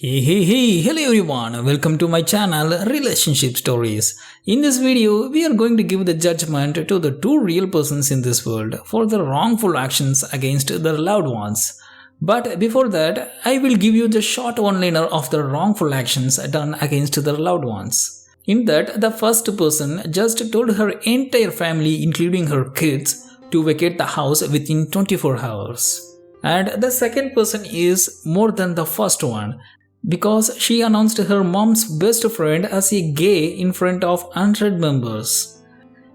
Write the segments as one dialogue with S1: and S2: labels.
S1: Hello everyone, welcome to my channel Relationship Stories. In this video, we are going to give the judgment to the two real persons in this world for the wrongful actions against their loved ones. But before that, I will give you the short one-liner of the wrongful actions done against their loved ones. In that, the first person just told her entire family, including her kids, to vacate the house within 24 hours. And the second person is more than the first one, because she announced her mom's best friend as a gay in front of 100 members.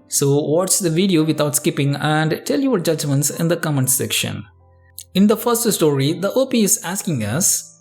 S1: So watch the video without skipping and tell your judgments in the comment section. In the first story, the OP is asking us,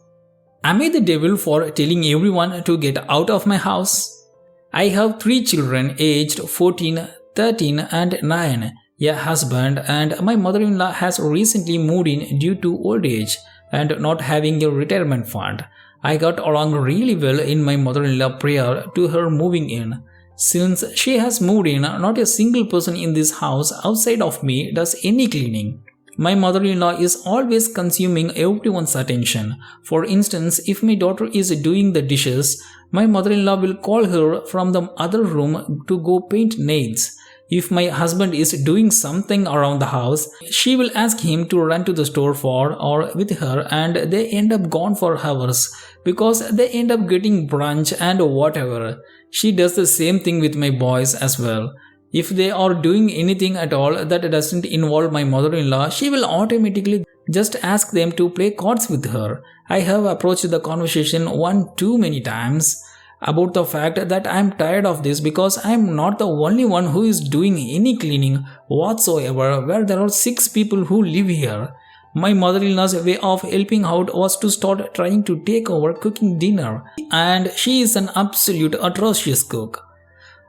S1: am I the devil for telling everyone to get out of my house? I have 3 children aged 14, 13 and 9, a husband, and my mother-in-law has recently moved in due to old age and not having a retirement fund. I got along really well in my mother-in-law prior to her moving in. Since she has moved in, not a single person in this house outside of me does any cleaning. My mother-in-law is always consuming everyone's attention. For instance, if my daughter is doing the dishes, my mother-in-law will call her from the other room to go paint nails. If my husband is doing something around the house, she will ask him to run to the store for or with her, and they end up gone for hours because they end up getting brunch and whatever. She does the same thing with my boys as well. If they are doing anything at all that doesn't involve my mother-in-law, she will automatically just ask them to play cards with her. I have approached the conversation one too many times about the fact that I am tired of this because I am not the only one who is doing any cleaning whatsoever where there are 6 people who live here. My mother-in-law's way of helping out was to start trying to take over cooking dinner, and she is an absolute atrocious cook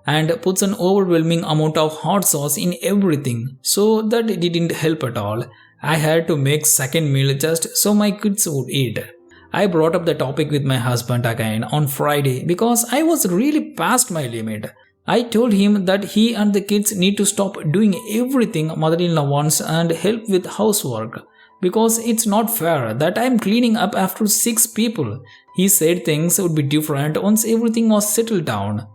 S1: and puts an overwhelming amount of hot sauce in everything, so that didn't help at all. I had to make second meal just so my kids would eat. I brought up the topic with my husband again on Friday because I was really past my limit. I told him that he and the kids need to stop doing everything mother-in-law wants and help with housework, because it's not fair that I'm cleaning up after 6 people. He said things would be different once everything was settled down.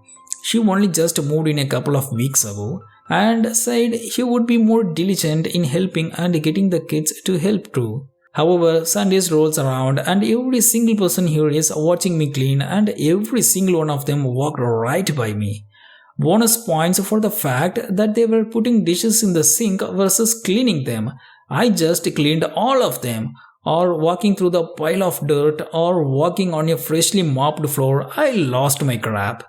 S1: She only just moved in a couple of weeks ago and said he would be more diligent in helping and getting the kids to help too. However, Sundays rolls around and every single person here is watching me clean, and every single one of them walked right by me. Bonus points for the fact that they were putting dishes in the sink versus cleaning them. I just cleaned all of them, or walking through the pile of dirt, or walking on a freshly mopped floor. I lost my crap.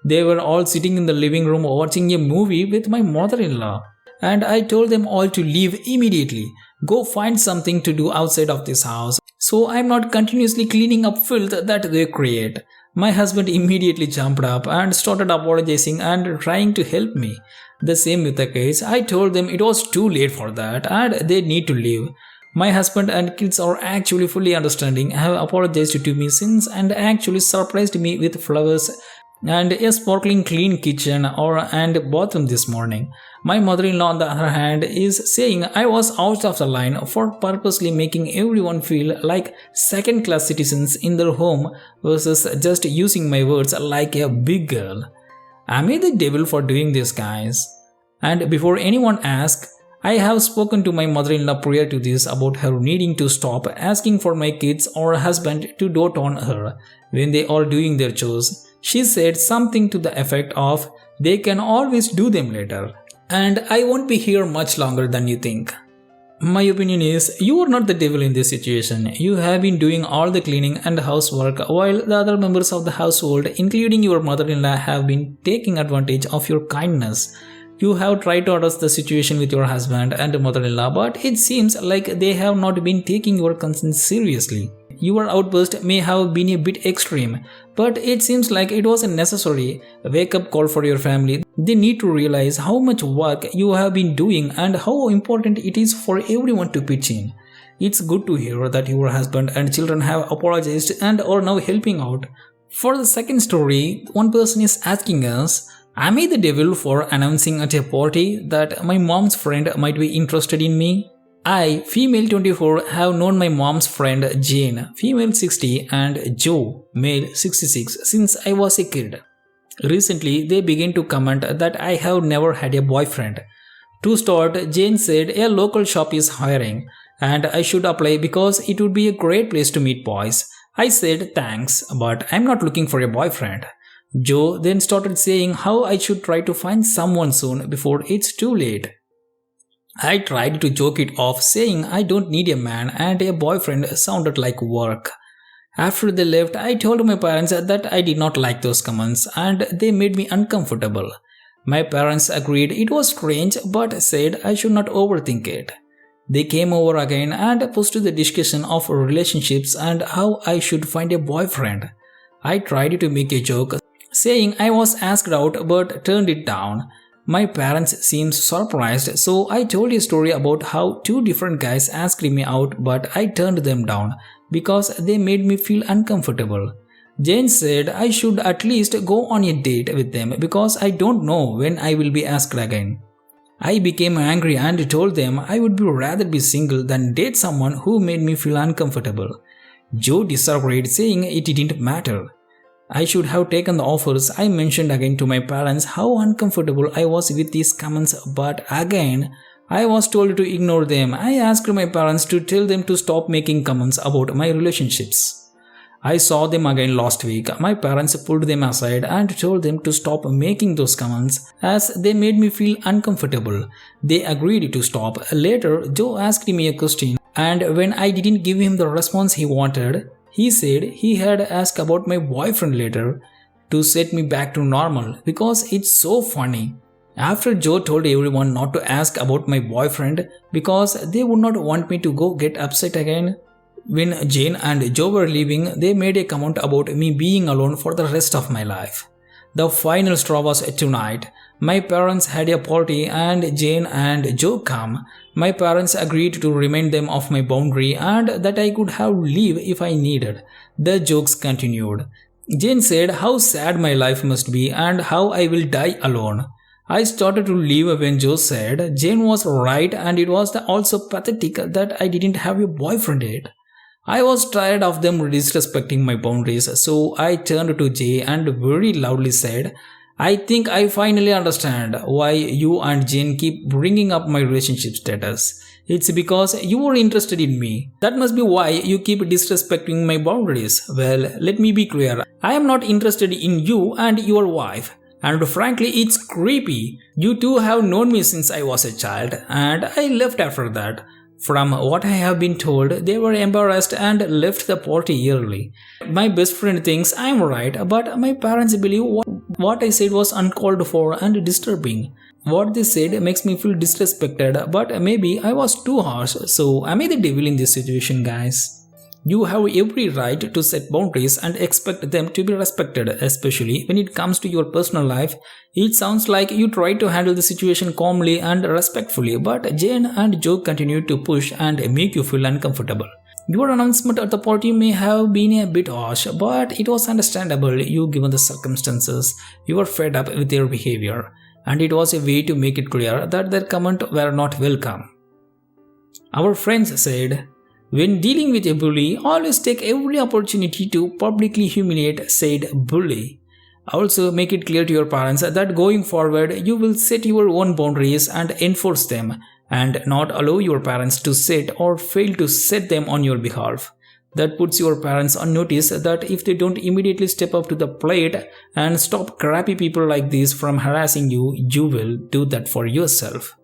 S1: They were all sitting in the living room watching a movie with my mother-in-law, and I told them all to leave immediately. Go find something to do outside of this house, so I'm not continuously cleaning up filth that they create. My husband immediately jumped up and started apologizing and trying to help me. The same with the kids. I told them it was too late for that and they need to leave. My husband and kids are actually fully understanding, have apologized to me since, and actually surprised me with flowers and a sparkling clean kitchen and bathroom this morning. My mother-in-law on the other hand is saying I was out of the line for purposely making everyone feel like second-class citizens in their home versus just using my words like a big girl. Am I the devil for doing this, guys? And before anyone asks, I have spoken to my mother-in-law prior to this about her needing to stop asking for my kids or husband to dote on her when they are doing their chores. She said something to the effect of, they can always do them later. And I won't be here much longer than you think. My opinion is, you are not the devil in this situation. You have been doing all the cleaning and housework while the other members of the household, including your mother-in-law, have been taking advantage of your kindness. You have tried to address the situation with your husband and mother-in-law, but it seems like they have not been taking your concerns seriously. Your outburst may have been a bit extreme, but it seems like it was a necessary wake-up call for your family. They need to realize how much work you have been doing and how important it is for everyone to pitch in. It's good to hear that your husband and children have apologized and are now helping out. For the second story, one person is asking us, am I the devil for announcing at a party that my mom's friend might be interested in me? I, female 24, have known my mom's friend Jane, female 60, and Joe, male 66, since I was a kid. Recently, they began to comment that I have never had a boyfriend. To start, Jane said a local shop is hiring and I should apply because it would be a great place to meet boys. I said thanks, but I'm not looking for a boyfriend. Joe then started saying how I should try to find someone soon before it's too late. I tried to joke it off, saying I don't need a man and a boyfriend sounded like work. After they left, I told my parents that I did not like those comments and they made me uncomfortable. My parents agreed it was strange but said I should not overthink it. They came over again and pushed the discussion of relationships and how I should find a boyfriend. I tried to make a joke, saying I was asked out but turned it down. My parents seemed surprised, so I told a story about how two different guys asked me out but I turned them down because they made me feel uncomfortable. Jane said I should at least go on a date with them because I don't know when I will be asked again. I became angry and told them I would rather be single than date someone who made me feel uncomfortable. Joe disagreed, saying it didn't matter. I should have taken the offers. I mentioned again to my parents how uncomfortable I was with these comments, but again, I was told to ignore them. I asked my parents to tell them to stop making comments about my relationships. I saw them again last week. My parents pulled them aside and told them to stop making those comments as they made me feel uncomfortable. They agreed to stop. Later, Joe asked me a question, and when I didn't give him the response he wanted, he said he had asked about my boyfriend later to set me back to normal because it's so funny. After Joe told everyone not to ask about my boyfriend because they would not want me to go get upset again, when Jane and Joe were leaving, they made a comment about me being alone for the rest of my life. The final straw was tonight. My parents had a party and Jane and Joe come. My parents agreed to remind them of my boundary and that I could have leave if I needed. The jokes continued. Jane said how sad my life must be and how I will die alone. I started to leave when Joe said Jane was right and it was also pathetic that I didn't have a boyfriend yet. I was tired of them disrespecting my boundaries, so I turned to Jay and very loudly said, I think I finally understand why you and Jane keep bringing up my relationship status. It's because you were interested in me. That must be why you keep disrespecting my boundaries. Well, let me be clear. I am not interested in you and your wife. And frankly, it's creepy. You two have known me since I was a child and I left after that. From what I have been told, they were embarrassed and left the party early. My best friend thinks I'm right, but my parents believe what I said was uncalled for and disturbing. What they said makes me feel disrespected, but maybe I was too harsh, so am I the devil in this situation, guys? You have every right to set boundaries and expect them to be respected, especially when it comes to your personal life. It sounds like you tried to handle the situation calmly and respectfully, but Jane and Joe continued to push and make you feel uncomfortable. Your announcement at the party may have been a bit harsh, but it was understandable given the circumstances. You were fed up with their behavior, and it was a way to make it clear that their comments were not welcome. Our friends said, when dealing with a bully, always take every opportunity to publicly humiliate said bully. Also, make it clear to your parents that going forward, you will set your own boundaries and enforce them, and not allow your parents to set or fail to set them on your behalf. That puts your parents on notice that if they don't immediately step up to the plate and stop crappy people like this from harassing you, you will do that for yourself.